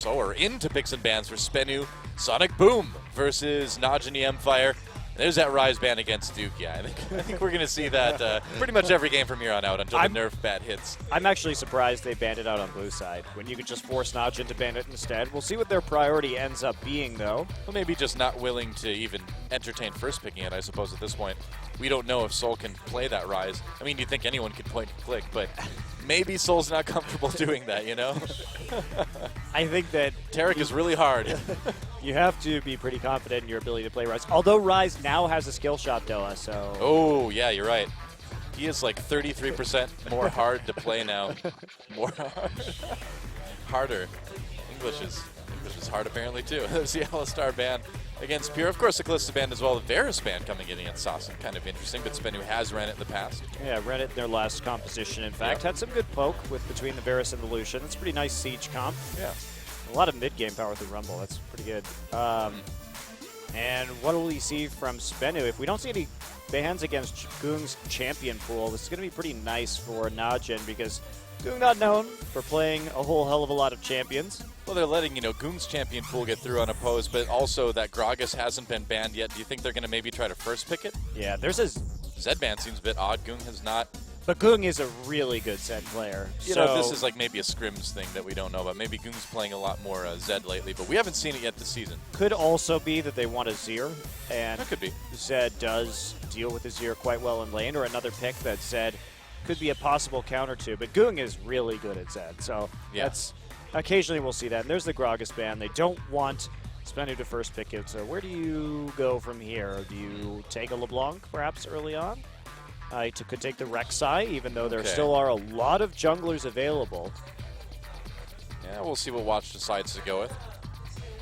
So we're into picks and bans for SBENU. Sonic Boom versus NaJin Empire. There's that Rise ban against Duke. Yeah, I think we're going to see that pretty much every game from here on out until the nerf bat hits. I'm actually surprised they banned it out on blue side when you could just force NaJin to ban it instead. We'll see what their priority ends up being, though. Well, maybe just not willing to even entertain first picking it, I suppose, at this point. We don't know if Soul can play that Rise. I mean, you'd think anyone could point and click, but maybe Soul's not comfortable doing that, you know? I think that Tarek is really hard. You have to be pretty confident in your ability to play Rise. Although Rise now has a skill shot, Doa, so... Oh, yeah, you're right. He is like 33% more hard to play now. More hard. Harder. English is hard apparently too. There's the Alistar ban against Pure. Of course, the Calista ban as well. The Varus ban coming in against Sasson. Kind of interesting, but SBENU has ran it in the past. Yeah, ran it in their last composition, in fact. Had some good poke with between the Varus and the Lucian. It's a pretty nice siege comp. Yeah. A lot of mid-game power through Rumble. That's pretty good. And what will we see from SBENU? If we don't see any bans against Goong's champion pool, this is going to be pretty nice for NaJin because Goong not known for playing a whole hell of a lot of champions. Well, they're letting, Goong's champion pool get through unopposed, but also that Gragas hasn't been banned yet. Do you think they're going to maybe try to first pick it? Yeah, there's a... Zed ban seems a bit odd. Goong has not. But Goong is a really good Zed player. You know, this is like maybe a scrims thing that we don't know about. Maybe Goong's playing a lot more Zed lately, but we haven't seen it yet this season. Could also be that they want a Zir, and that could be. Zed does deal with the Zir quite well in lane, or another pick that Zed could be a possible counter to. But Goong is really good at Zed, so that's occasionally we'll see that. And there's the Gragas ban. They don't want SBENU to first pick it, so where do you go from here? Do you take a LeBlanc perhaps early on? Could take the Rek'Sai, even though there still are a lot of junglers available. Yeah, we'll see what Watch decides to go with.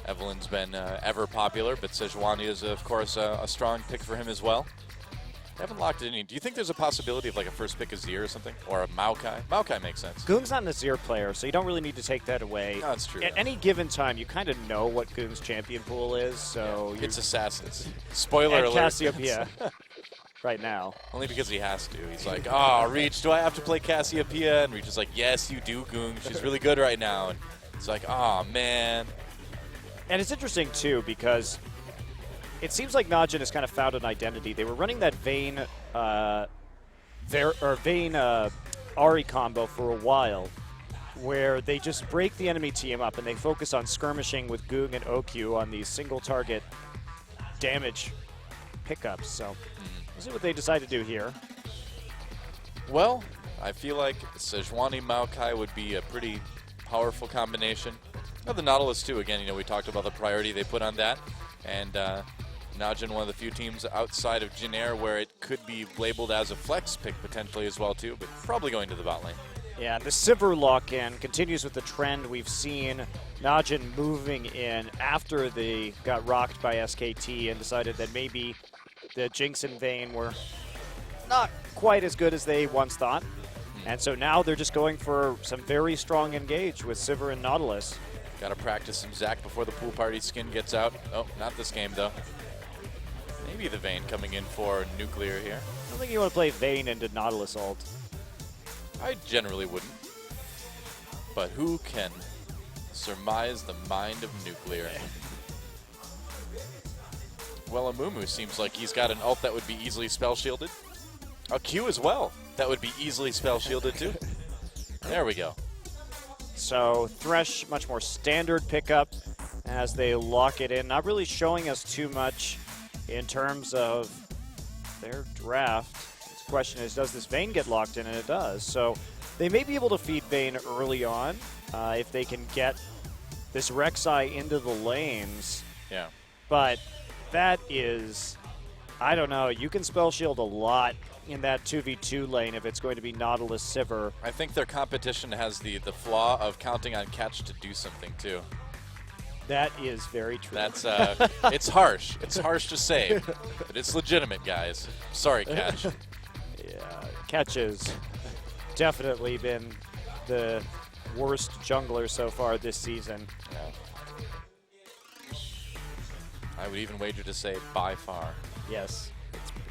Evelyn's been ever popular, but Sejuani is, of course, a strong pick for him as well. They haven't locked it in. Do you think there's a possibility of like a first pick Azir or something? Or a Maokai? Maokai makes sense. Goong's not an Azir player, so you don't really need to take that away. No, that's true. At any given time, you kind of know what Goong's champion pool is, so... It's Assassins. Spoiler alert. Cassiopeia. Right now. Only because he has to. He's like, oh, Reach, do I have to play Cassiopeia? And Reach is like, yes, you do, Goong. She's really good right now. And it's like, oh, man. And it's interesting, too, because it seems like NaJin has kind of found an identity. They were running that Vayne Ahri combo for a while, where they just break the enemy team up and they focus on skirmishing with Goong and OQ on these single-target damage pickups. So... We'll see what they decide to do here. Well, I feel like Sejuani Maokai would be a pretty powerful combination. The Nautilus, too. Again, we talked about the priority they put on that. And NaJin, one of the few teams outside of Jin Air where it could be labeled as a flex pick potentially as well, too, but probably going to the bot lane. Yeah, the Sivir lock-in continues with the trend we've seen. NaJin moving in after they got rocked by SKT and decided that maybe the Jinx and Vayne were not quite as good as they once thought. And so now they're just going for some very strong engage with Sivir and Nautilus. Got to practice some Zac before the pool party skin gets out. Oh, not this game, though. Maybe the Vayne coming in for Nuclear here. I don't think you want to play Vayne into Nautilus ult. I generally wouldn't. But who can surmise the mind of Nuclear? Well, Amumu seems like he's got an ult that would be easily spell shielded. A Q as well. That would be easily spell shielded too. There we go. So Thresh, much more standard pickup as they lock it in. Not really showing us too much in terms of their draft. The question is, does this Vayne get locked in? And it does. So they may be able to feed Vayne early on if they can get this Rek'Sai into the lanes. Yeah. But that is, I don't know, you can spell shield a lot in that 2v2 lane if it's going to be Nautilus Sivir. I think their competition has the flaw of counting on catch to do something too. That is very true. That's it's harsh. It's harsh to say, but it's legitimate, guys. Sorry, Catch. Yeah, Catch has definitely been the worst jungler so far this season. Yeah. I would even wager to say by far. Yes,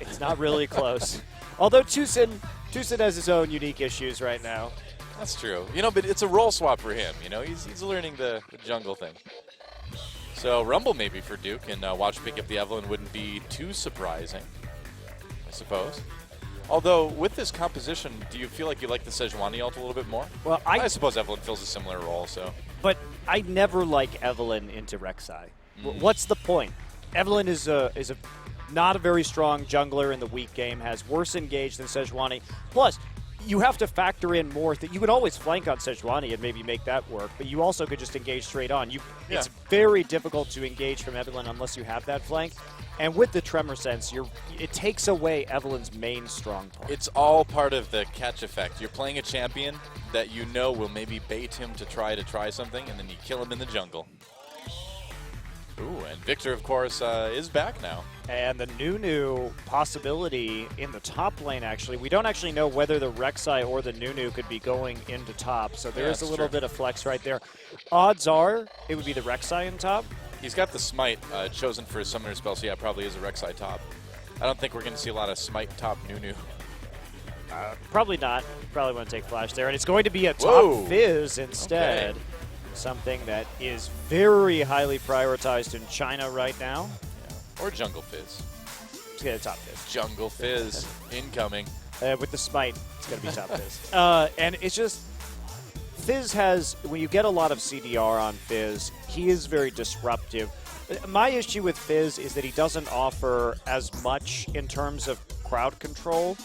it's not really close. Although Tucson has his own unique issues right now. That's true. You know, but it's a role swap for him. You know, he's learning the jungle thing. So Rumble maybe for Duke, and watch pick up the Evelyn wouldn't be too surprising, I suppose. Although, with this composition, do you feel like you like the Sejuani ult a little bit more? Well, I suppose Evelyn fills a similar role, so. But I never like Evelyn into Rek'Sai. What's the point? Evelyn is not a very strong jungler in the weak game, has worse engage than Sejuani. Plus, you have to factor in more. You could always flank on Sejuani and maybe make that work, but you also could just engage straight on. It's very difficult to engage from Evelyn unless you have that flank. And with the Tremor Sense, it takes away Evelyn's main strong point. It's all part of the catch effect. You're playing a champion that you know will maybe bait him to try something, and then you kill him in the jungle. Ooh, and Victor, of course, is back now. And the Nunu possibility in the top lane, actually. We don't actually know whether the Rek'Sai or the Nunu could be going into top, so there is a little bit of flex right there. Odds are it would be the Rek'Sai in top. He's got the Smite chosen for his summoner spell, so yeah, probably is a Rek'Sai top. I don't think we're going to see a lot of Smite top Nunu. Probably not. Probably want to take Flash there. And it's going to be a top Fizz instead. Okay. Something that is very highly prioritized in China right now. Yeah. Or Jungle Fizz. Let's get a top Fizz. Jungle Fizz incoming. With the Smite, it's going to be top Fizz. And it's just, Fizz has, when you get a lot of CDR on Fizz, he is very disruptive. My issue with Fizz is that he doesn't offer as much in terms of crowd control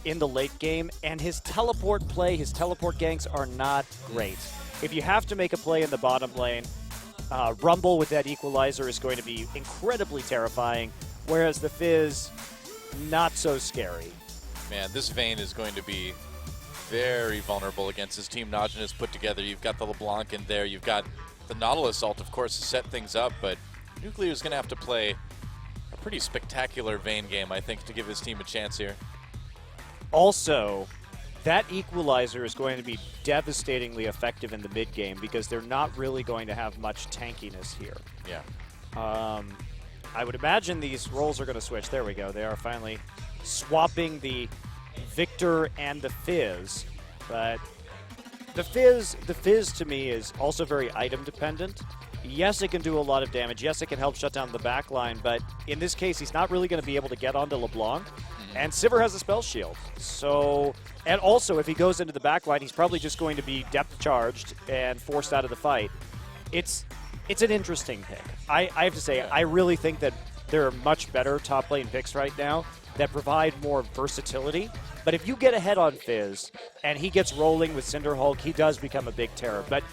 in the late game, and his teleport play, his teleport ganks are not great. If you have to make a play in the bottom lane, Rumble with that equalizer is going to be incredibly terrifying, whereas the Fizz, not so scary. Man, this Vayne is going to be very vulnerable against his team NaJin has put together. You've got the LeBlanc in there. You've got the Nautilus ult, of course, to set things up, but Nuclear is going to have to play a pretty spectacular Vayne game, I think, to give his team a chance here. Also, that equalizer is going to be devastatingly effective in the mid game because they're not really going to have much tankiness here. Yeah. I would imagine these roles are going to switch. There we go. They are finally swapping the Victor and the Fizz. But the Fizz to me is also very item dependent. Yes, it can do a lot of damage. Yes, it can help shut down the back line. But in this case, he's not really going to be able to get onto LeBlanc. And Sivir has a spell shield. So, and also if he goes into the back line, he's probably just going to be depth charged and forced out of the fight. It's an interesting pick. I have to say, I really think that there are much better top lane picks right now that provide more versatility. But if you get ahead on Fizz and he gets rolling with Cinderhulk, he does become a big terror. But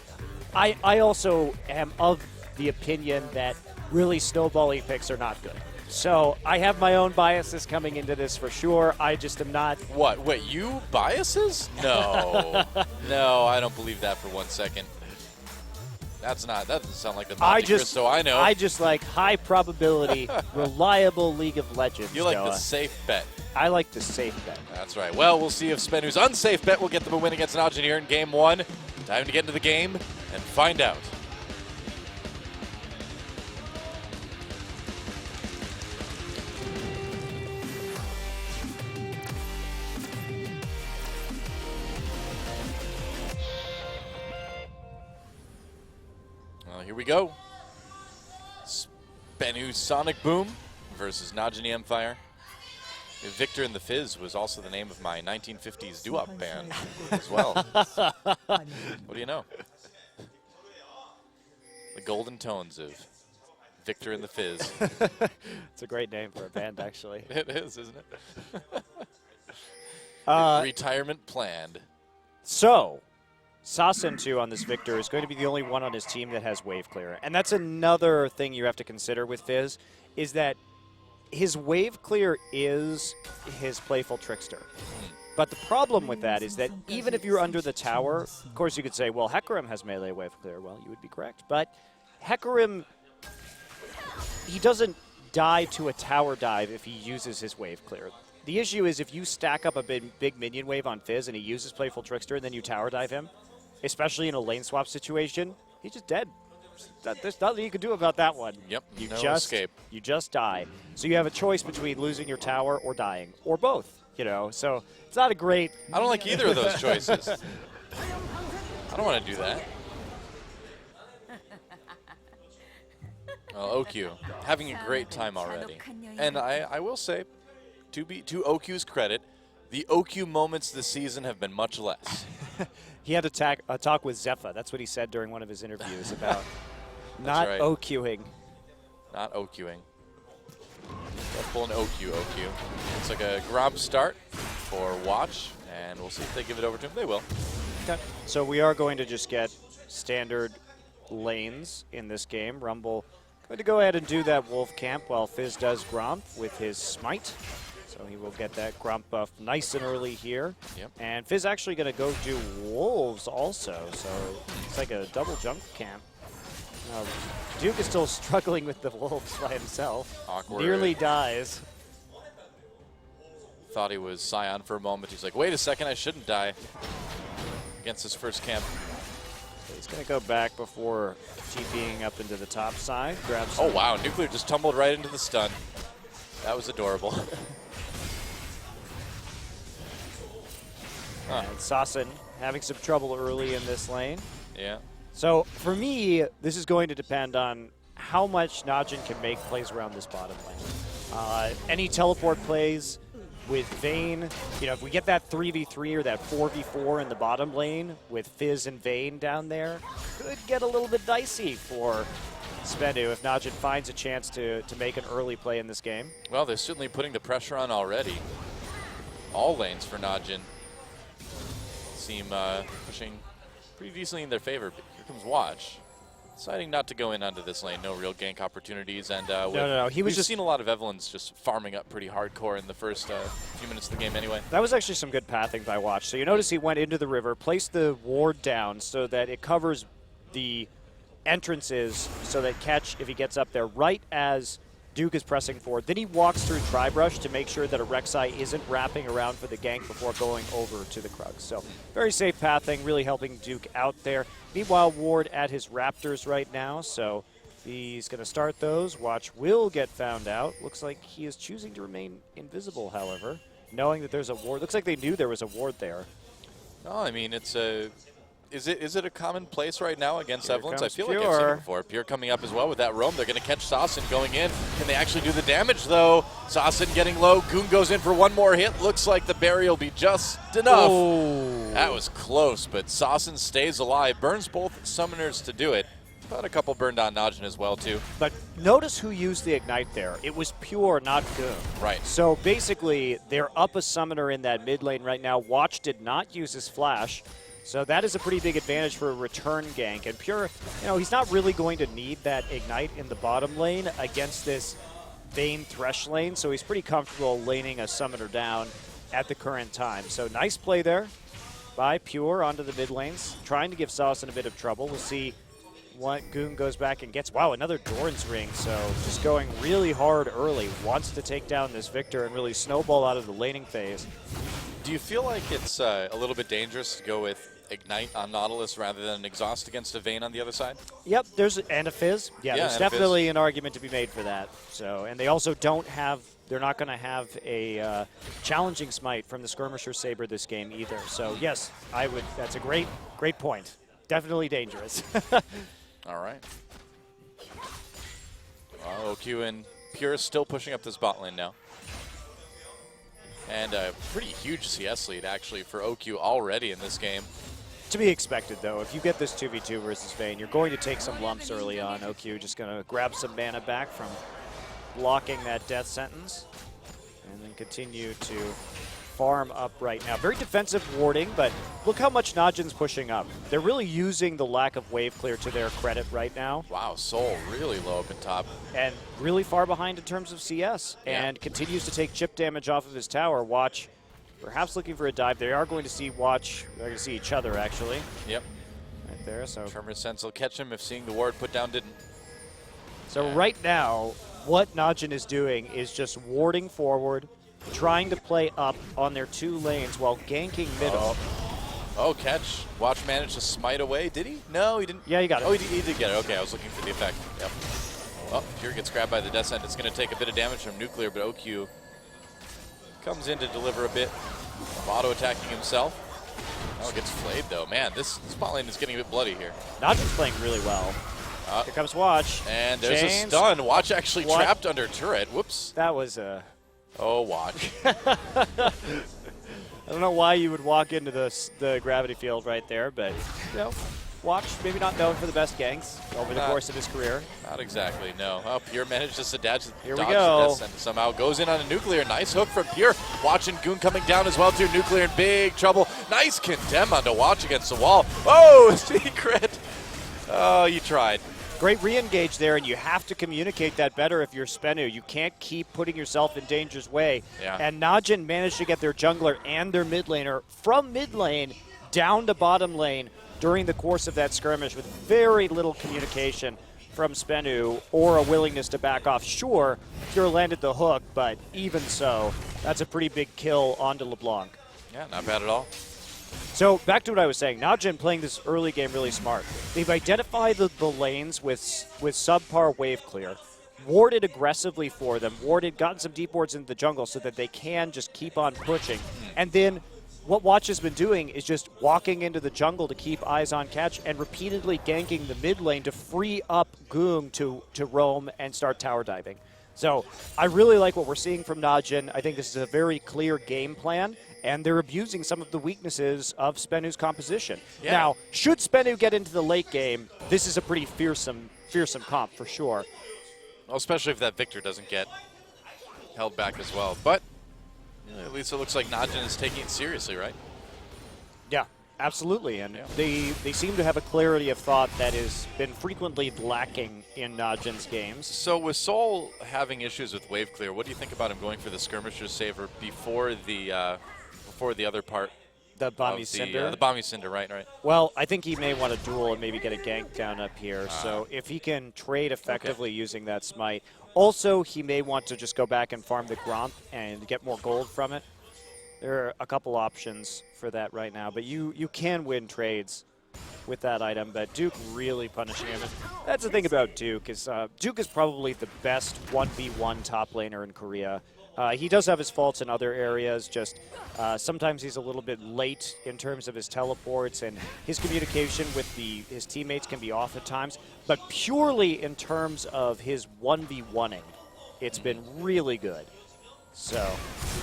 I also am of the opinion that really snowballing picks are not good. So I have my own biases coming into this for sure. I just am not. What? Wait, you biases? No. No, I don't believe that for 1 second. That doesn't sound like the Monte Cristo I know. I just like high probability, reliable League of Legends. You like the safe bet. I like the safe bet. That's right. Well, we'll see if SBENU's unsafe bet will get them a win against NaJin here in Game 1. Time to get into the game and find out. Here we go. SBENU Sonic Boom versus NaJin Empire. Victor and the Fizz was also the name of my 1950s doo-wop band as well. What do you know? The golden tones of Victor and the Fizz. It's a great name for a band, actually. It is, isn't it? Retirement planned. So, Sasentu on this Victor is going to be the only one on his team that has wave clear. And that's another thing you have to consider with Fizz, is that his wave clear is his playful trickster. But the problem with that is that even if you're under the tower, of course you could say, well, Hecarim has melee wave clear. Well, you would be correct. But Hecarim, he doesn't die to a tower dive if he uses his wave clear. The issue is if you stack up a big minion wave on Fizz and he uses playful trickster and then you tower dive him, especially in a lane swap situation, he's just dead. There's nothing you can do about that one. Yep, escape. You just die. So you have a choice between losing your tower or dying, or both, you know. So it's not a great... I don't like either of those choices. I don't want to do that. Well, OQ, having a great time already. And I will say, to OQ's credit, the OQ moments this season have been much less. He had a talk with Zephyr. That's what he said during one of his interviews about not right. OQing. Not OQing. Let's pull an OQ. It's like a Gromp start for Watch, and we'll see if they give it over to him. They will. Okay. So we are going to just get standard lanes in this game. Rumble going to go ahead and do that Wolf camp while Fizz does Gromp with his Smite. So he will get that Gromp buff nice and early here. Yep. And Fizz actually going to go do Wolves also. So it's like a double jump camp. Duke is still struggling with the Wolves by himself. Awkward. Nearly dies. Thought he was Scion for a moment. He's like, wait a second, I shouldn't die against his first camp. So he's going to go back before TPing up into the top side. Grab some. Oh, wow. Nuclear just tumbled right into the stun. That was adorable. And Sassen having some trouble early in this lane. Yeah. So for me, this is going to depend on how much NaJin can make plays around this bottom lane. Any teleport plays with Vayne, if we get that 3v3 or that 4v4 in the bottom lane with Fizz and Vayne down there, could get a little bit dicey for SBENU if NaJin finds a chance to make an early play in this game. Well, they're certainly putting the pressure on already. All lanes for NaJin seem pushing pretty decently in their favor. But here comes Watch, deciding not to go in onto this lane. No real gank opportunities, and no. We've seen a lot of Evelynns just farming up pretty hardcore in the first few minutes of the game. Anyway, that was actually some good pathing by Watch. So you notice he went into the river, placed the ward down so that it covers the entrances, so that Catch, if he gets up there, right as Duke is pressing forward. Then he walks through Tribrush to make sure that a Rek'Sai isn't wrapping around for the gank before going over to the Krugs. So very safe pathing, really helping Duke out there. Meanwhile, Ward at his Raptors right now, so he's going to start those. Watch will get found out. Looks like he is choosing to remain invisible, however, knowing that there's a ward. Looks like they knew there was a ward there. No, I mean, it's a... Is it a common place right now against Evelynns? I feel Pure. like I've seen it before. Pure coming up as well with that roam. They're going to catch Sassen going in. Can they actually do the damage, though? Sassen getting low. Goon goes in for one more hit. Looks like the berry will be just enough. Oh. That was close, but Sassen stays alive. Burns both summoners to do it. But a couple burned on NaJin as well, too. But notice who used the Ignite there. It was Pure, not Goon. Right. So basically, they're up a summoner in that mid lane right now. Watch did not use his flash. So that is a pretty big advantage for a return gank. And Pure, he's not really going to need that Ignite in the bottom lane against this Vayne Thresh lane. So he's pretty comfortable laning a summoner down at the current time. So nice play there by Pure onto the mid lanes, trying to give Sassen a bit of trouble. We'll see what Goon goes back and gets. Wow, another Doran's Ring. So just going really hard early. Wants to take down this Victor and really snowball out of the laning phase. Do you feel like it's a little bit dangerous to go with Ignite on Nautilus rather than Exhaust against a Vayne on the other side? Yep, and a Fizz. Yeah, there's definitely an argument to be made for that. So, and they also they're not going to have a challenging smite from the Skirmisher Saber this game either. So yes, that's a great point. Definitely dangerous. All right. OQ and Pure still pushing up this bot lane now. And a pretty huge CS lead, actually, for OQ already in this game. To be expected, though. If you get this 2v2 versus Vayne, you're going to take some lumps early on. OQ just going to grab some mana back from blocking that death sentence. And then continue to farm up right now. Very defensive warding, but look how much NaJin's pushing up. They're really using the lack of wave clear to their credit right now. Wow, Soul really low up in top. And really far behind in terms of CS. Yeah. And continues to take chip damage off of his tower. Watch perhaps looking for a dive. They are going to see Watch. They're going to see each other, actually. Yep. Right there. So Tremor Sense will catch him if seeing the ward put down didn't. So right now, what NaJin is doing is just warding forward, trying to play up on their two lanes while ganking middle. Oh, catch. Watch managed to smite away. Did he? No, he didn't. Yeah, he got it. Oh, he did get it. Okay, I was looking for the effect. Yep. Well, Pure gets grabbed by the Death Sent. It's going to take a bit of damage from Nuclear, but OQ comes in to deliver a bit of auto-attacking himself. Oh, it gets flayed, though. Man, this bot lane is getting a bit bloody here. NaJin's playing really well. Here comes Watch. And there's Chains. a stun. Watch actually trapped under turret. Whoops. That was a... Oh, Watch. I don't know why you would walk into the gravity field right there, but, you know, Watch, maybe not known for the best ganks over the course of his career. Not exactly, no. Oh, Pure managed just to dodge Here we go. this and somehow goes in on a nuclear. Nice hook from Pure. Watch and Goon coming down as well, too. Nuclear in big trouble. Nice condemn onto Watch against the wall. Oh, secret. Oh, you tried. Great re-engage there, and you have to communicate that better if you're SBENU. You can't keep putting yourself in danger's way. Yeah. And NaJin managed to get their jungler and their mid laner from mid lane down to bottom lane during the course of that skirmish with very little communication from SBENU or a willingness to back off. Sure, Pure landed the hook, but even so, that's a pretty big kill onto LeBlanc. Yeah, not bad at all. So back to what I was saying, NaJin playing this early game really smart. They've identified the lanes with subpar wave clear, warded aggressively for them, gotten some deep wards into the jungle so that they can just keep on pushing. And then what Watch has been doing is just walking into the jungle to keep eyes on catch and repeatedly ganking the mid lane to free up Goong to roam and start tower diving. So I really like what we're seeing from NaJin. I think this is a very clear game plan, and they're abusing some of the weaknesses of SBENU's composition. Yeah. Now, should SBENU get into the late game, this is a pretty fearsome comp for sure. Well, especially if that Victor doesn't get held back as well. But you know, at least it looks like NaJin is taking it seriously, right? Yeah, absolutely. And they seem to have a clarity of thought that has been frequently lacking in NaJin's games. So with Sol having issues with wave clear, what do you think about him going for the skirmisher saver before the other part? The Bami Cinder? The Bami Cinder, right. Well, I think he may want to duel and maybe get a gank down up here. So if he can trade effectively using that smite. Also, he may want to just go back and farm the Gromp and get more gold from it. There are a couple options for that right now, but you can win trades with that item, but Duke really punishing him. That's the thing about Duke is probably the best 1v1 top laner in Korea. He does have his faults in other areas, just sometimes he's a little bit late in terms of his teleports, and his communication with his teammates can be off at times, but purely in terms of his 1v1ing, it's been really good. So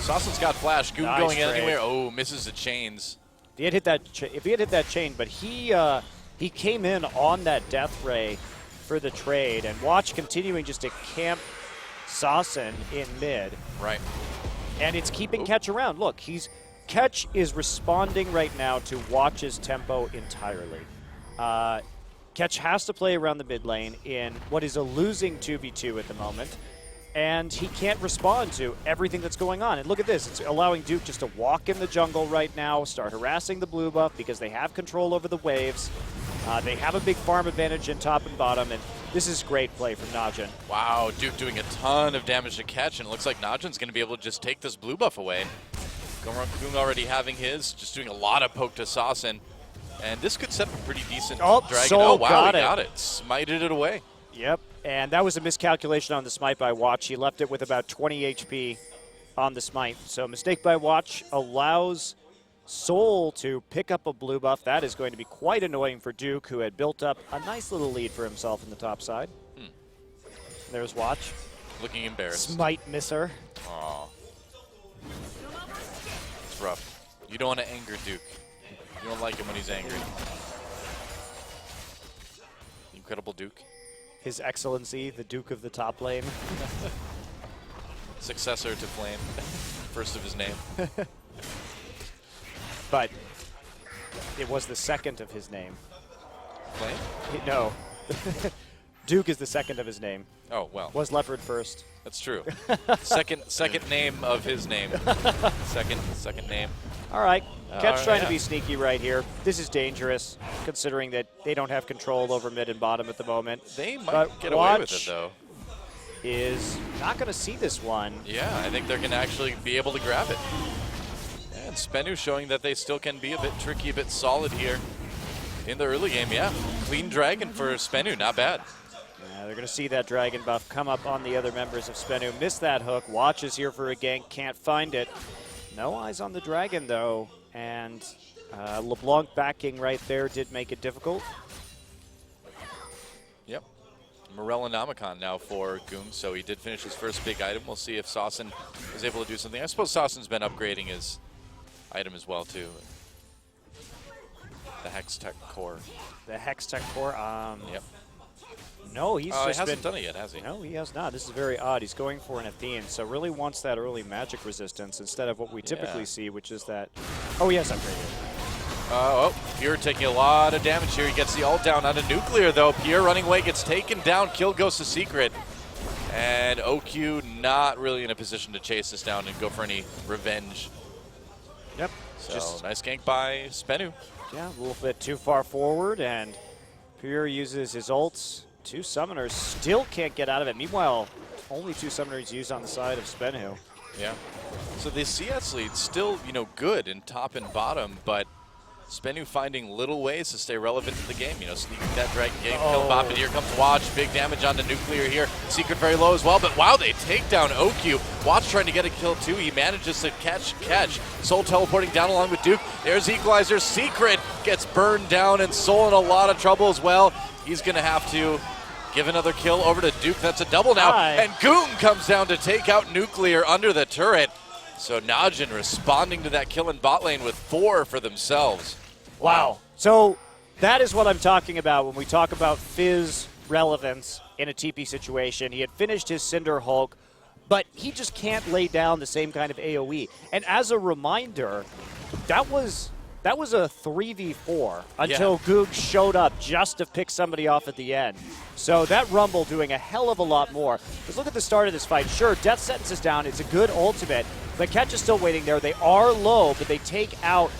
Sassen's got flash. Goon going trade. anywhere. Oh, misses the chains. If he had hit that chain, but he came in on that death ray for the trade, and Watch continuing just to camp Sassen in mid. Right. And it's keeping Ketch around. Look, Ketch is responding right now to Watch's tempo entirely. Ketch has to play around the mid lane in what is a losing 2v2 at the moment, and he can't respond to everything that's going on. And look at this. It's allowing Duke just to walk in the jungle right now, start harassing the blue buff because they have control over the waves. They have a big farm advantage in top and bottom, and this is great play from NaJin. Wow, Duke doing a ton of damage to Ketch, and it looks like NaJin's going to be able to just take this blue buff away. Goong already having his, just doing a lot of poke to Sassen. And this could set up a pretty decent dragon. Sol wow, got it. Smited it away. Yep, and that was a miscalculation on the smite by Watch. He left it with about 20 HP on the smite. So mistake by Watch allows Sol to pick up a blue buff. That is going to be quite annoying for Duke, who had built up a nice little lead for himself in the top side. There's Watch. Looking embarrassed. Smite misser. Aw. It's rough. You don't want to anger Duke. You don't like him when he's angry. Incredible Duke. His Excellency, the Duke of the top lane. Successor to Flame. First of his name. But it was the second of his name. Flame? No. Duke is the second of his name. Oh, well. Was Leopard first. That's true. second name of his name. Second name. All right. Ketch trying to be sneaky right here. This is dangerous, considering that they don't have control over mid and bottom at the moment. They might get away with it, though. Is not going to see this one. Yeah, I think they're going to actually be able to grab it. And SBENU showing that they still can be a bit tricky, a bit solid here in the early game. Yeah, clean dragon for SBENU, not bad. Yeah, they're going to see that dragon buff come up on the other members of SBENU. Missed that hook. Watch is here for a gank, can't find it. No eyes on the dragon, though, and LeBlanc backing right there did make it difficult. Yep. Morellonomicon now for Goong, so he did finish his first big item. We'll see if Saucin is able to do something. I suppose Saucin's been upgrading his item as well, too. The Hextech Core. The Hextech Core? Yep. No, he's just hasn't done it yet, has he? No, he has not. This is very odd. He's going for an Athene, so really wants that early magic resistance instead of what we typically see, which is that... Oh, he has upgraded. Pierre taking a lot of damage here. He gets the ult down onto Nuclear, though. Pierre running away, gets taken down. Kill goes to Secret. And OQ not really in a position to chase this down and go for any revenge. Yep. So nice gank by SBENU. Yeah, a little bit too far forward, and Pierre uses his ults. 2 summoners still can't get out of it. Meanwhile, only 2 summoners used on the side of SBENU. Yeah. So the CS lead still, good in top and bottom, but SBENU finding little ways to stay relevant to the game. Sneaking that Dragon game, kill bop, and here comes Watch. Big damage onto Nuclear here. Secret very low as well, but wow, they take down OQ. Watch trying to get a kill too. He manages to catch. Soul teleporting down along with Duke. There's Equalizer. Secret gets burned down, and Soul in a lot of trouble as well. He's going to have to give another kill over to Duke. That's a double now. And Goong comes down to take out Nuclear under the turret. So NaJin responding to that kill in bot lane with 4 for themselves. Wow. So that is what I'm talking about when we talk about Fizz relevance in a TP situation. He had finished his Cinder Hulk, but he just can't lay down the same kind of AoE. And as a reminder, that was a 3v4 until Goog showed up just to pick somebody off at the end. So that Rumble doing a hell of a lot more. Because look at the start of this fight. Sure, Death Sentence is down. It's a good ultimate. But Catch is still waiting there. They are low, but they take out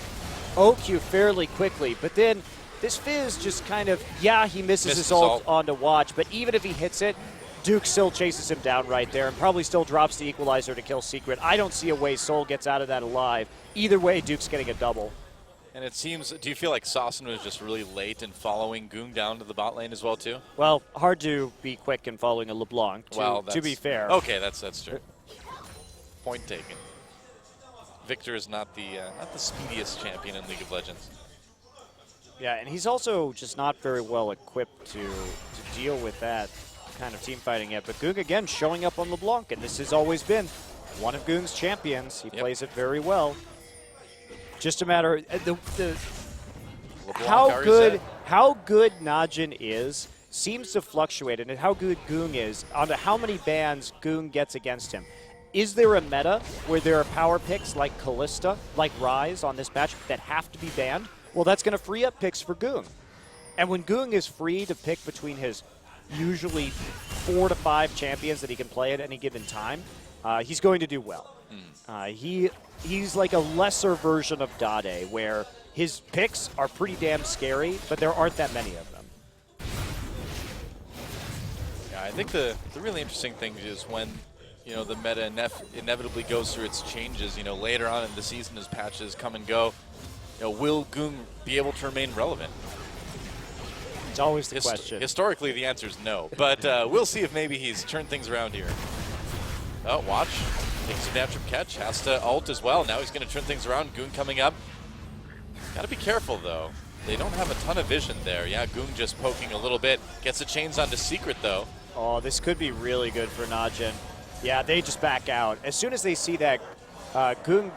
OQ fairly quickly. But then this Fizz just kind of, he misses his ult onto Watch. But even if he hits it, Duke still chases him down right there and probably still drops the Equalizer to kill Secret. I don't see a way Soul gets out of that alive. Either way, Duke's getting a double. And it seems, do you feel like Saucin was just really late in following Goong down to the bot lane as well, too? Well, hard to be quick in following a LeBlanc, to be fair. Okay, that's true. Point taken. Victor is not the speediest champion in League of Legends. Yeah, and he's also just not very well equipped to deal with that kind of team fighting yet. But Goong, again, showing up on LeBlanc, and this has always been one of Goong's champions. He plays it very well. Just a matter how good NaJin is seems to fluctuate, and how good Goong is onto how many bans Goong gets against him. Is there a meta where there are power picks like Callista, like Ryze on this patch that have to be banned? Well, that's going to free up picks for Goong. And when Goong is free to pick between his usually 4 to 5 champions that he can play at any given time, he's going to do well. He's like a lesser version of Dade, where his picks are pretty damn scary, but there aren't that many of them. Yeah, I think the really interesting thing is when the meta inevitably goes through its changes. Later on in the season as patches come and go, will Goong be able to remain relevant? It's always the question. Historically, the answer is no, but we'll see if maybe he's turned things around here. Oh, Watch. Takes some damage from Catch, has to ult as well. Now he's going to turn things around. Goong coming up. Got to be careful, though. They don't have a ton of vision there. Yeah, Goong just poking a little bit. Gets the chains onto Secret, though. Oh, this could be really good for NaJin. Yeah, they just back out. As soon as they see that Goong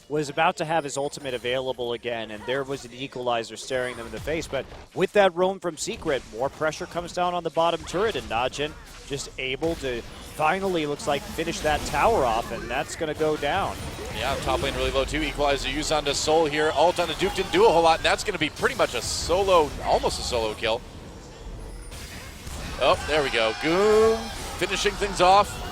was about to have his ultimate available again, and there was an Equalizer staring them in the face. But with that roam from Secret, more pressure comes down on the bottom turret, and NaJin just able to finally, looks like, finish that tower off, and that's going to go down. Yeah, top lane really low too. Equalizer used onto Soul here. Ult onto Duke didn't do a whole lot, and that's going to be pretty much a solo, almost a solo kill. Oh, there we go. Goong finishing things off.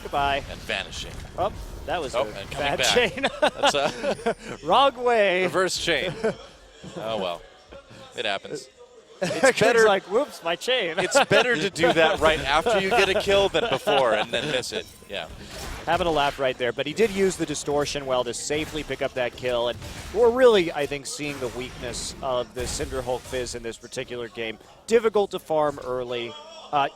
Goodbye. And vanishing. Oh, that was a bad back. chain. That's a wrong way. Reverse chain. Oh, well. It happens. It's better like, whoops, my chain. It's better to do that right after you get a kill than before and then miss it. Yeah. Having a laugh right there, but he did use the distortion well to safely pick up that kill, and we're really, I think, seeing the weakness of the Cinder Hulk Fizz in this particular game. Difficult to farm early.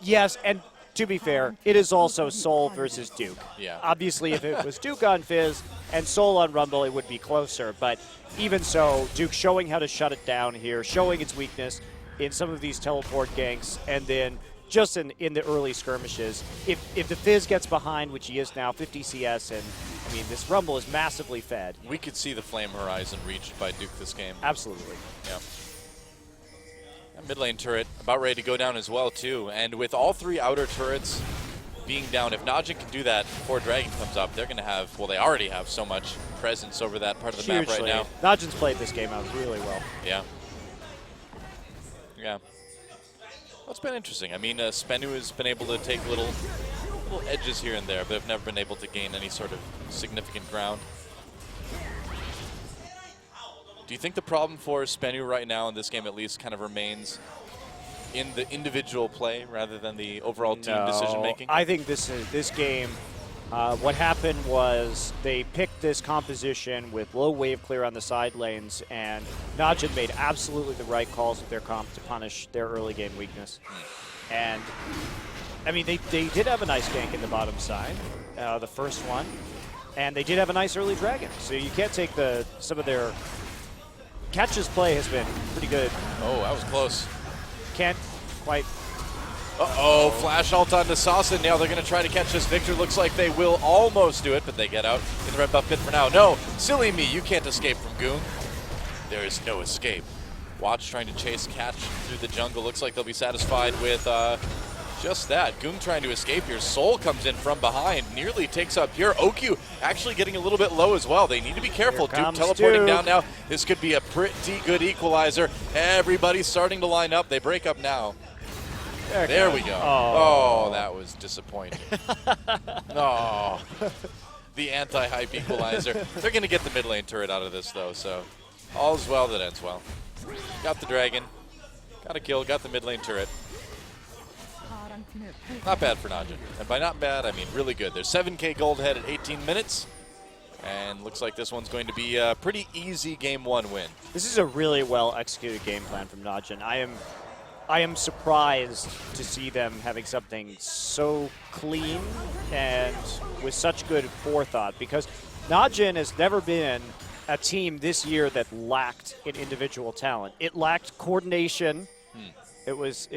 Yes, and to be fair, it is also Seoul versus Duke. Yeah. Obviously, if it was Duke on Fizz and Seoul on Rumble, it would be closer. But even so, Duke showing how to shut it down here, showing its weakness in some of these teleport ganks, and then just in the early skirmishes. If the Fizz gets behind, which he is now, 50 CS, and I mean, this Rumble is massively fed. We could see the flame horizon reached by Duke this game. Absolutely. Yeah. Mid lane turret about ready to go down as well, too. And with all 3 outer turrets being down, if NaJin can do that before Dragon comes up, they're going to have, well, they already have so much presence over that part of the map right now. NaJin's played this game out really well. Yeah. Yeah. Well, it's been interesting. I mean, SBENU has been able to take little edges here and there, but have never been able to gain any sort of significant ground. Do you think the problem for SBENU right now in this game at least kind of remains in the individual play rather than the overall team decision making? I think this game, what happened was they picked this composition with low wave clear on the side lanes, and NaJin made absolutely the right calls with their comp to punish their early game weakness. And I mean, they did have a nice gank in the bottom side, the first one, and they did have a nice early dragon. So you can't take some of their Catch's play has been pretty good. Oh, that was close. Can't quite. Uh-oh, flash ult onto Saucin. Now they're going to try to catch this. Victor looks like they will almost do it, but they get out in the red buff pit for now. No, silly me, you can't escape from Goong. There is no escape. Watch trying to chase Catch through the jungle. Looks like they'll be satisfied with just that. Goong trying to escape here. Soul comes in from behind, nearly takes up here. OQ actually getting a little bit low as well. They need to be careful. Duke teleporting down now. This could be a pretty good equalizer. Everybody's starting to line up. They break up now. There we go. Oh, that was disappointing. Oh, the anti-hype equalizer. They're going to get the mid lane turret out of this, though, so all's well that ends well. Got the dragon. Got a kill. Got the mid lane turret. Not bad for NaJin. And by not bad, I mean really good. There's 7K gold ahead at 18 minutes. And looks like this one's going to be a pretty easy game 1 win. This is a really well executed game plan from NaJin. I am surprised to see them having something so clean and with such good forethought, because NaJin has never been a team this year that lacked in individual talent. It lacked coordination. It was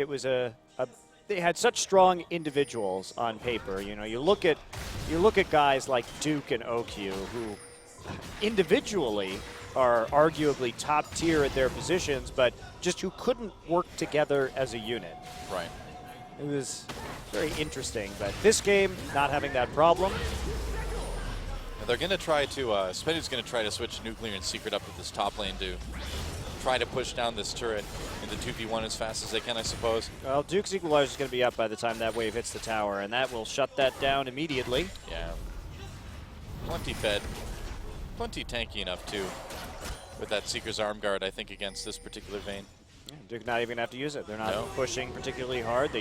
they had such strong individuals on paper. You know, you look at guys like Duke and OQ, who individually are arguably top tier at their positions, but just who couldn't work together as a unit. Right. It was very interesting, but this game, not having that problem. They're going to try to, SBENU's going to try to switch Nuclear and Secret up with this top lane to try to push down this turret into 2v1 as fast as they can, I suppose. Well, Duke's Equalizer is going to be up by the time that wave hits the tower, and that will shut that down immediately. Yeah. Plenty fed. Plenty tanky enough, too, with that Seeker's Arm Guard, I think, against this particular Vayne. Yeah, Duke not even going to have to use it. They're not pushing particularly hard.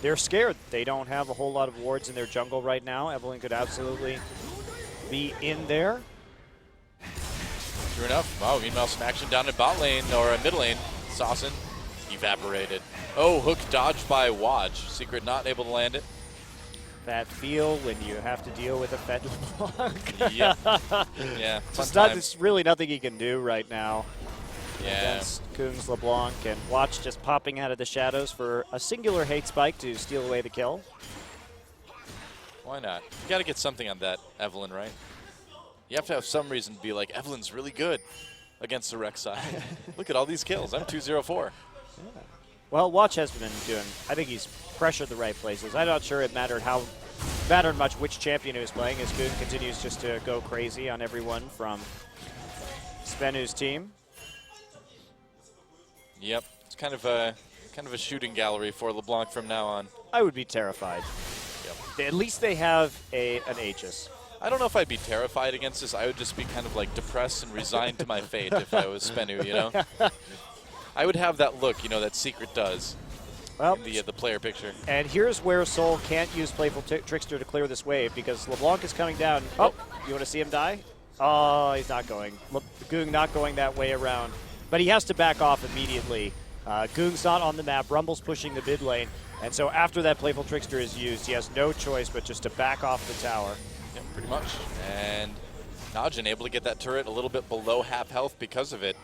They're scared. They don't have a whole lot of wards in their jungle right now. Evelyn could absolutely be in there. True enough. Wow, meanwhile, some action down in bot lane, or mid lane. Saucin evaporated. Oh, hook dodged by Watch. Secret not able to land it. That feel when you have to deal with a fed LeBlanc. Yeah. Yeah. It's really nothing he can do right now. Yeah. Against Goong's LeBlanc, and Watch just popping out of the shadows for a singular hate spike to steal away the kill. Why not? You got to get something on that Evelyn, right? You have to have some reason to be like, Evelyn's really good against the Rex side. Look at all these kills. I'm 2-0-4. Yeah. Well, Watch has been doing, I think he's pressured the right places. I'm not sure it mattered much which champion he was playing, as Goong continues just to go crazy on everyone from SBENU's team. Yep. It's kind of a shooting gallery for LeBlanc from now on. I would be terrified. Yep. At least they have an Aegis. I don't know if I'd be terrified against this. I would just be kind of like depressed and resigned to my fate if I was SBENU, you know? I would have that look, you know, that Secret does in the player picture. And here's where Soul can't use Playful Trickster to clear this wave, because LeBlanc is coming down. Oh, you want to see him die? Oh, he's not going. Goong not going that way around. But he has to back off immediately. Goong's not on the map. Rumble's pushing the mid lane. And so after that Playful Trickster is used, he has no choice but just to back off the tower. Yeah, pretty much. And NaJin able to get that turret a little bit below half health because of it.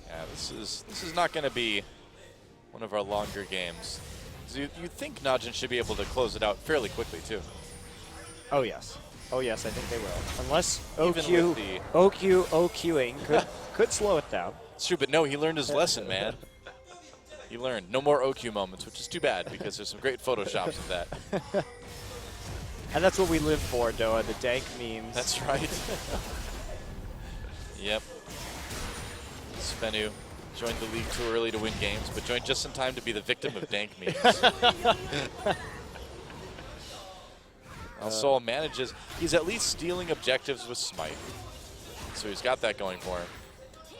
Yeah, this is not going to be one of our longer games. So you think NaJin should be able to close it out fairly quickly, too. Oh, yes. Oh, yes, I think they will. Unless OQing could slow it down. It's true, but no, he learned his lesson, man. He learned. No more OQ moments, which is too bad because there's some great photoshops of that. And that's what we live for, Doa, the dank memes. That's right. Yep. SBENU joined the league too early to win games, but joined just in time to be the victim of dank memes. Sol manages. He's at least stealing objectives with Smite. So he's got that going for him.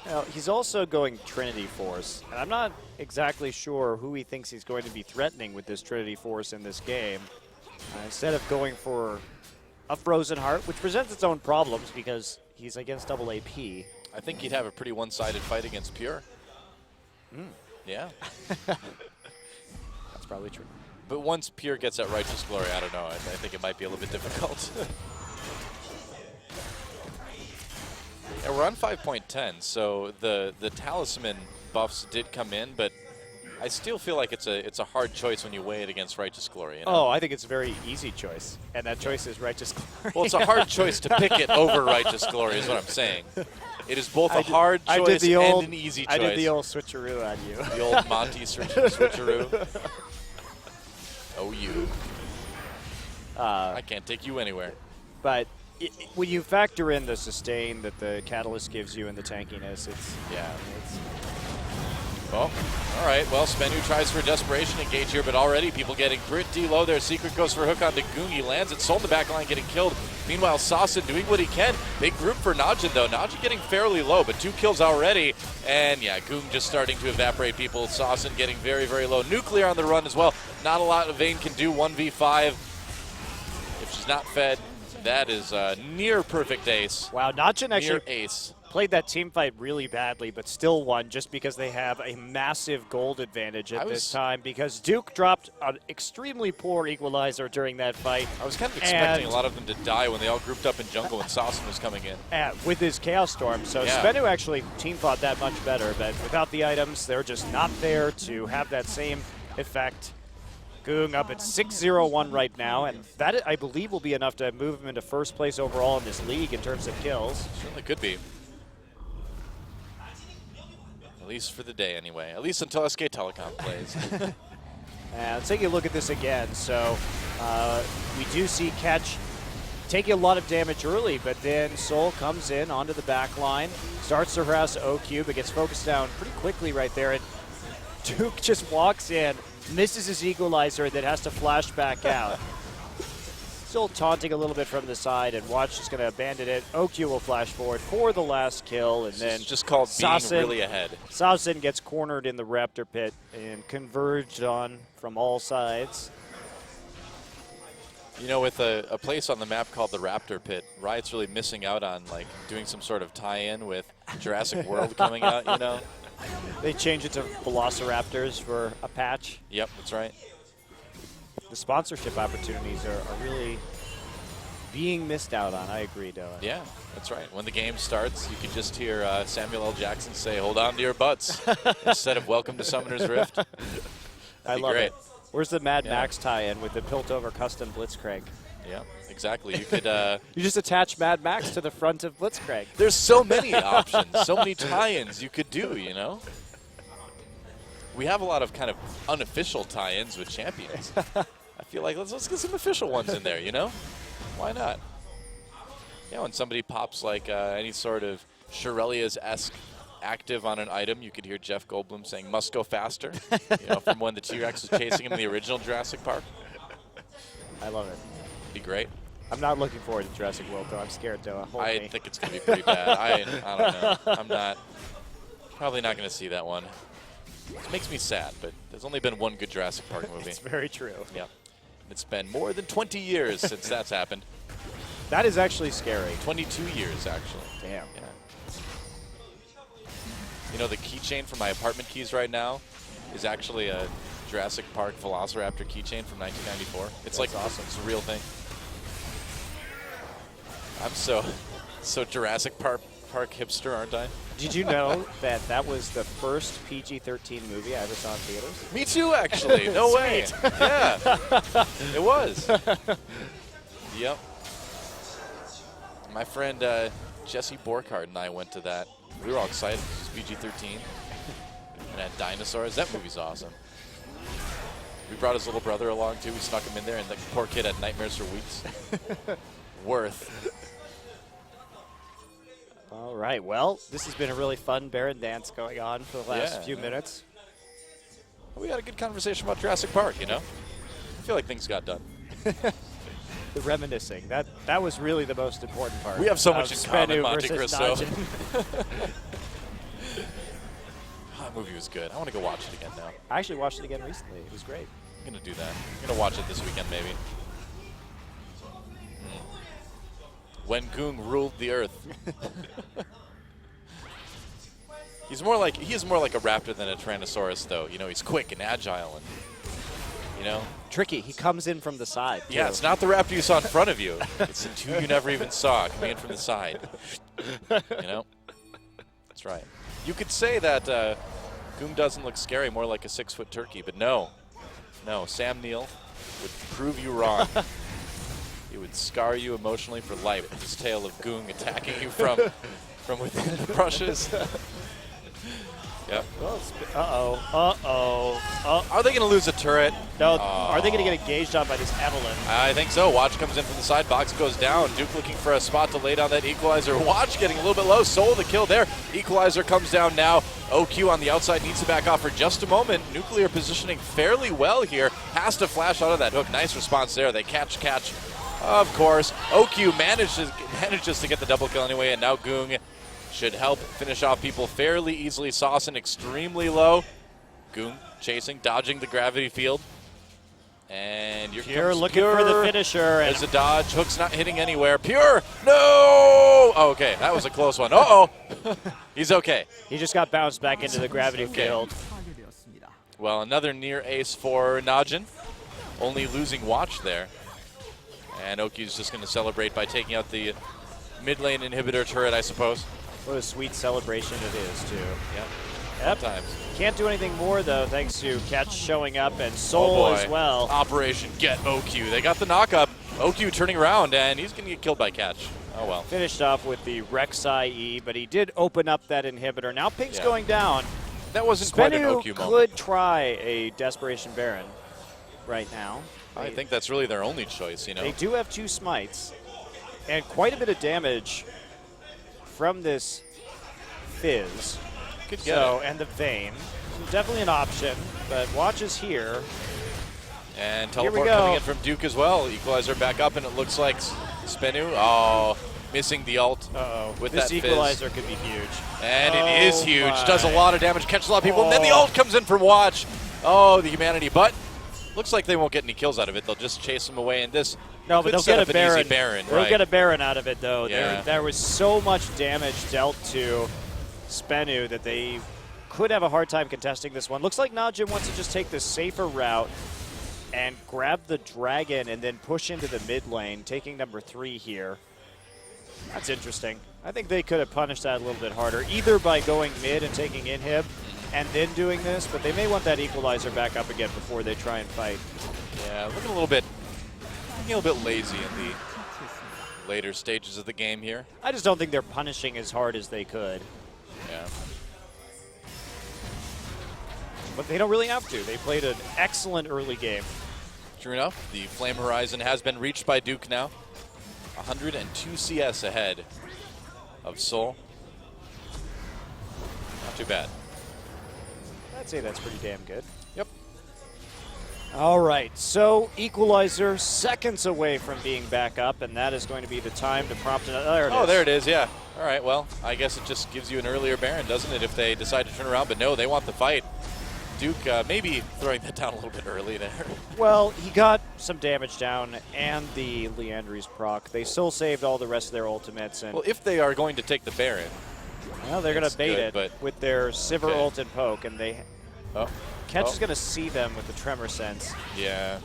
Now, he's also going Trinity Force, and I'm not exactly sure who he thinks he's going to be threatening with this Trinity Force in this game. Instead of going for a Frozen Heart, which presents its own problems because he's against double AP. I think he'd have a pretty one-sided fight against Pure. Yeah. That's probably true. But once Pure gets that Righteous Glory, I don't know. I think it might be a little bit difficult. And we're on 5.10, so the talisman buffs did come in, but I still feel like it's a hard choice when you weigh it against Righteous Glory. You know? Oh, I think it's a very easy choice, and that choice is Righteous Glory. Well, it's a hard choice to pick it over Righteous Glory is what I'm saying. It is both a hard choice and an easy choice. I did the old switcheroo on you. The old Monty switcheroo. Oh, you. I can't take you anywhere. But when you factor in the sustain that the Catalyst gives you and the tankiness, it's, yeah. Well, all right. Well, SBENU tries for a desperation engage here, but already people getting pretty low there. Secret goes for a hook onto Goong. He lands it. Sol in the back line getting killed. Meanwhile, Saucin doing what he can. Big group for NaJin, though. NaJin getting fairly low, but 2 kills already. And, yeah, Goong just starting to evaporate people. Saucin getting very, very low. Nuclear on the run as well. Not a lot Vayne can do. 1v5. If she's not fed, that is near perfect ace. Wow, NaJin actually near ace. Played that team fight really badly, but still won just because they have a massive gold advantage at this time because Duke dropped an extremely poor equalizer during that fight. I was kind of expecting a lot of them to die when they all grouped up in jungle when Saucin was coming in. With his Chaos Storm. So yeah. SBENU actually team fought that much better, but without the items, they're just not there to have that same effect. Goong up at 6-0-1 right now, and that, I believe, will be enough to move him into first place overall in this league in terms of kills. Certainly could be. At least for the day, anyway. At least until SK Telecom plays. Let's take a look at this again. So we do see Catch taking a lot of damage early, but then Sol comes in onto the back line, starts to harass OQ, but gets focused down pretty quickly right there. And Duke just walks in, misses his equalizer, and then has to flash back out. Still taunting a little bit from the side, and Watch is going to abandon it. OQ will flash forward for the last kill, and then just called Saucin, being really ahead. Saucin gets cornered in the Raptor pit and converged on from all sides. You know, with a place on the map called the Raptor Pit, Riot's really missing out on like doing some sort of tie-in with Jurassic World coming out, you know? They changed it to Velociraptors for a patch. Yep, that's right. The sponsorship opportunities are really being missed out on. I agree, Dylan. Yeah, that's right. When the game starts, you can just hear Samuel L. Jackson say, "Hold on to your butts," instead of "Welcome to Summoner's Rift." I love it. Where's the Mad Max tie-in with the Piltover custom Blitzcrank? Yeah, exactly. You could you just attach Mad Max to the front of Blitzcrank. There's so many options, so many tie-ins you could do, you know? We have a lot of kind of unofficial tie-ins with champions. I feel like let's get some official ones in there, you know? Why not? Yeah, when somebody pops like any sort of Shirelia's-esque active on an item, you could hear Jeff Goldblum saying, "Must go faster," you know, from when the T-Rex was chasing him in the original Jurassic Park. I love it. Be great. I'm not looking forward to Jurassic World, though. I'm scared, though. I think it's going to be pretty bad. I don't know. I'm not. Probably not going to see that one. It makes me sad, but there's only been one good Jurassic Park movie. It's very true. Yeah. It's been more than 20 years since that's happened. That is actually scary. 22 years, actually. Damn. Yeah. You know, the keychain for my apartment keys right now is actually a Jurassic Park Velociraptor keychain from 1994. It's like awesome. It's a real thing. I'm so Jurassic Park hipster, aren't I? Did you know that that was the first PG-13 movie I ever saw in theaters? Me too, actually. No way. Yeah, it was. Yep. My friend Jesse Borkhardt and I went to that. We were all excited. It was PG-13. And had dinosaurs. That movie's awesome. We brought his little brother along, too. We snuck him in there, and the poor kid had nightmares for weeks. Worth. All right, well, this has been a really fun Baron dance going on for the last few minutes. We had a good conversation about Jurassic Park, you know? I feel like things got done. The reminiscing, that was really the most important part. We have so much in common, SBENU Monte versus Cristo. NaJin. That movie was good. I want to go watch it again now. I actually watched it again recently. It was great. I'm going to do that. I'm going to watch it this weekend, maybe. When Goong ruled the earth. He is more like a raptor than a Tyrannosaurus, though. You know, he's quick and agile, and you know, tricky. He comes in from the side. Yeah, it's not the raptor you saw in front of you. It's the two you never even saw coming in from the side. You know, that's right. You could say that Goong doesn't look scary, more like a 6-foot turkey, but no, Sam Neill would prove you wrong. He would scar you emotionally for life with his tale of Goong attacking you from within the brushes. Yep. Are they going to lose a turret? No. Are they going to get engaged on by this Evelyn? I think so. Watch comes in from the side. Box goes down. Duke looking for a spot to lay down that equalizer. Watch getting a little bit low. Soul the kill there. Equalizer comes down now. OQ on the outside needs to back off for just a moment. Nuclear positioning fairly well here. Has to flash out of that hook. Nice response there. They catch. Of course. OQ manages to get the double kill anyway, and now Goong should help finish off people fairly easily. Saucin extremely low. Goong chasing, dodging the gravity field. And Pure looking for the finisher. There's a dodge. Hook's not hitting anywhere. Pure! No! Oh, okay, that was a close one. Uh-oh. He's okay. He just got bounced back into the gravity field. Well, another near ace for NaJin. Only losing watch there. And Oki's just going to celebrate by taking out the mid lane inhibitor turret, I suppose. What a sweet celebration it is, too. Yep. Sometimes. Can't do anything more, though, thanks to Catch showing up and Soul as well. Operation Get OQ. They got the knock-up. OQ turning around, and he's going to get killed by Catch. Oh, well. Finished off with the Rek'Sai E, but he did open up that inhibitor. Now Pink's going down. That wasn't quite an OQ moment. Could try a Desperation Baron right now. I think that's really their only choice, you know. They do have 2 smites and quite a bit of damage from this Fizz. Could get it. And the Vayne. So definitely an option, but watch is here. And teleport coming in from Duke as well. Equalizer back up, and it looks like SBENU, missing the ult with this that Fizz. equalizer could be huge. And it is huge. Does a lot of damage, catches a lot of people, and then the ult comes in from Watch. Oh, the humanity, but looks like they won't get any kills out of it. They'll just chase them away, and this but they'll get a Baron. They'll right. get a Baron out of it, though. Yeah. There was so much damage dealt to SBENU that they could have a hard time contesting this one. Looks like NaJin wants to just take the safer route and grab the dragon and then push into the mid lane, taking number 3 here. That's interesting. I think they could have punished that a little bit harder, either by going mid and taking inhib and then doing this, but they may want that equalizer back up again before they try and fight. Yeah, looking a little bit lazy in the later stages of the game here. I just don't think they're punishing as hard as they could. Yeah. But they don't really have to. They played an excellent early game. True enough, the Flame Horizon has been reached by Duke now. 102 CS ahead of Soul. Not too bad. I'd say that's pretty damn good. Yep. All right, so equalizer seconds away from being back up, and that is going to be the time to prompt another. There it is. There it is, yeah. All right, well, I guess it just gives you an earlier Baron, doesn't it, if they decide to turn around? But no, they want the fight. Duke maybe throwing that down a little bit early there. Well, he got some damage down and the Leandry's proc. They still saved all the rest of their ultimates. And well, if they are going to take the Baron. Well, they're going to bait it with their Sivir ult and poke, and they Ketch is going to see them with the Tremor Sense. Yeah.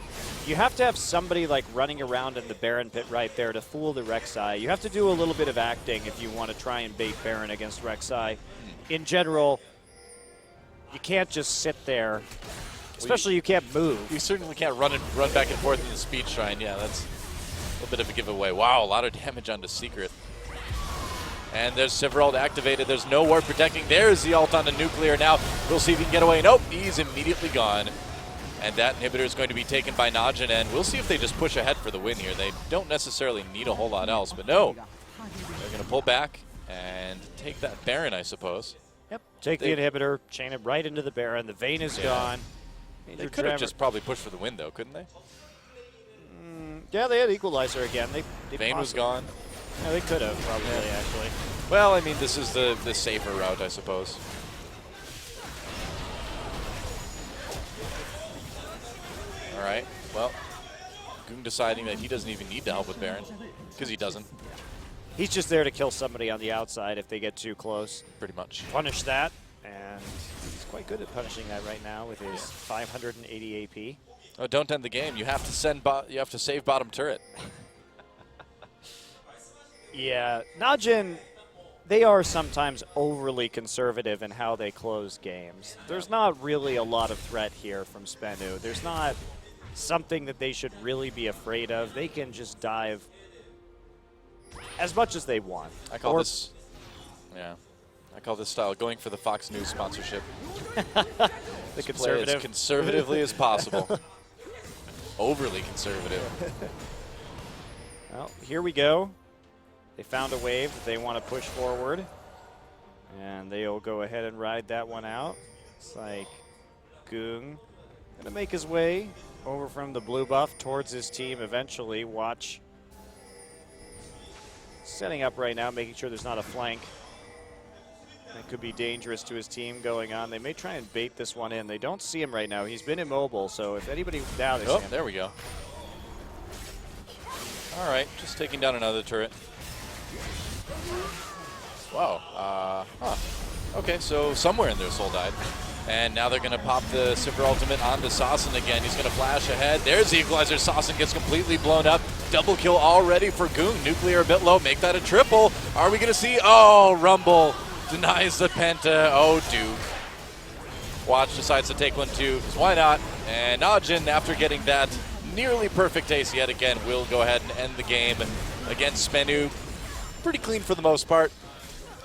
You have to have somebody like running around in the Baron pit right there to fool the Rek'Sai. You have to do a little bit of acting if you want to try and bait Baron against Rek'Sai. In general, you can't just sit there. Especially you can't move. You certainly can't run back and forth in the Speed Shrine. Yeah, that's a little bit of a giveaway. Wow, a lot of damage onto Secret. And there's Siverald activated. There's no ward protecting. There's the ult onto Nuclear now. We'll see if he can get away. Nope, he's immediately gone. And that inhibitor is going to be taken by NaJin, and we'll see if they just push ahead for the win here. They don't necessarily need a whole lot else, but no. They're going to pull back and take that Baron, I suppose. Yep, take the inhibitor, chain it right into the Baron. The Vayne is gone. They could have just probably pushed for the win, though, couldn't they? Yeah, they had Equalizer again. Vayne was gone. Yeah, they could have probably, actually. Well, I mean, this is the safer route, I suppose. All right, well, Goong deciding that he doesn't even need to help with Baron, because he doesn't. He's just there to kill somebody on the outside if they get too close. Pretty much. Punish that, and he's quite good at punishing that right now with his 580 AP. Oh, don't end the game. You have to you have to save bottom turret. Yeah, NaJin, they are sometimes overly conservative in how they close games. There's not really a lot of threat here from SBENU. There's not something that they should really be afraid of. They can just dive as much as they want. I call this style going for the Fox News sponsorship. The conservative. Play as conservatively as possible. Overly conservative. Well, here we go. They found a wave that they want to push forward, and they'll go ahead and ride that one out. It's like Goong gonna make his way over from the blue buff towards his team eventually. Watch. Setting up right now, making sure there's not a flank. That could be dangerous to his team going on. They may try and bait this one in. They don't see him right now. He's been immobile, so if anybody... Now they see him. There we go. All right, just taking down another turret. Wow. Okay, so somewhere in there Soul died. And now they're going to pop the Super Ultimate onto Sasson again. He's going to flash ahead. There's the Equalizer. Sasson gets completely blown up. Double kill already for Goong. Nuclear a bit low. Make that a triple. Are we going to see? Oh, Rumble denies the Penta. Oh, Duke. Watch decides to take one too, because why not? And NaJin, after getting that nearly perfect ace yet again, will go ahead and end the game against SBENU. Pretty clean for the most part.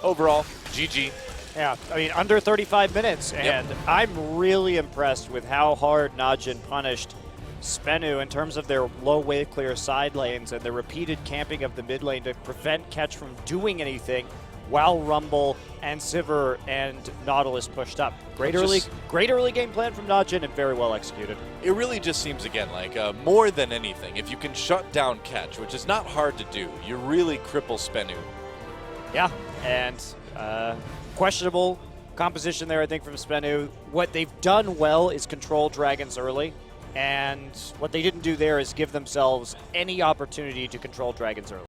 Overall, GG. Yeah, I mean, under 35 minutes, and I'm really impressed with how hard NaJin punished SBENU in terms of their low wave clear side lanes and the repeated camping of the mid lane to prevent Ketch from doing anything while Rumble and Sivir and Nautilus pushed up. Great early game plan from NaJin and very well executed. It really just seems, again, like more than anything, if you can shut down Ketch, which is not hard to do, you really cripple SBENU. Yeah, and questionable composition there, I think, from SBENU. What they've done well is control dragons early, and what they didn't do there is give themselves any opportunity to control dragons early.